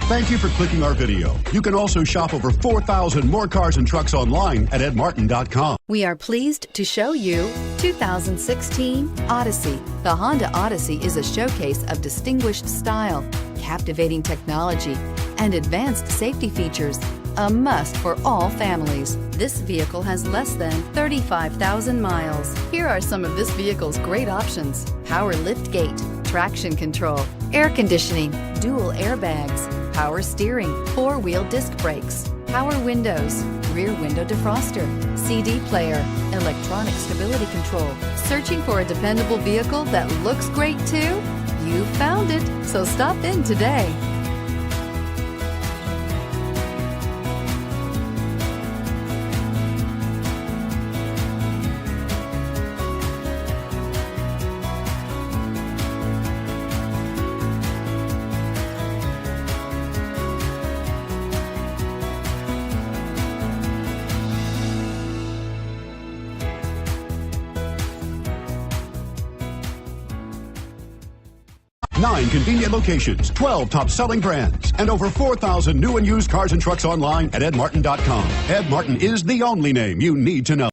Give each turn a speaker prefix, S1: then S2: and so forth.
S1: Thank you for clicking our video. You can also shop over 4,000 more cars and trucks online at edmartin.com.
S2: We are pleased to show you 2016 Odyssey. The Honda Odyssey is a showcase of distinguished style, captivating technology, and advanced safety features. A must for all families. This vehicle has less than 35,000 miles. Here are some of this vehicle's great options: power lift gate, traction control, air conditioning, dual airbags, power steering, four-wheel disc brakes, power windows, rear window defroster, CD player, electronic stability control. Searching for a dependable vehicle that looks great too? You found it, so stop in today.
S1: Nine convenient locations, 12 top-selling brands, and over 4,000 new and used cars and trucks online at edmartin.com. Ed Martin is the only name you need to know.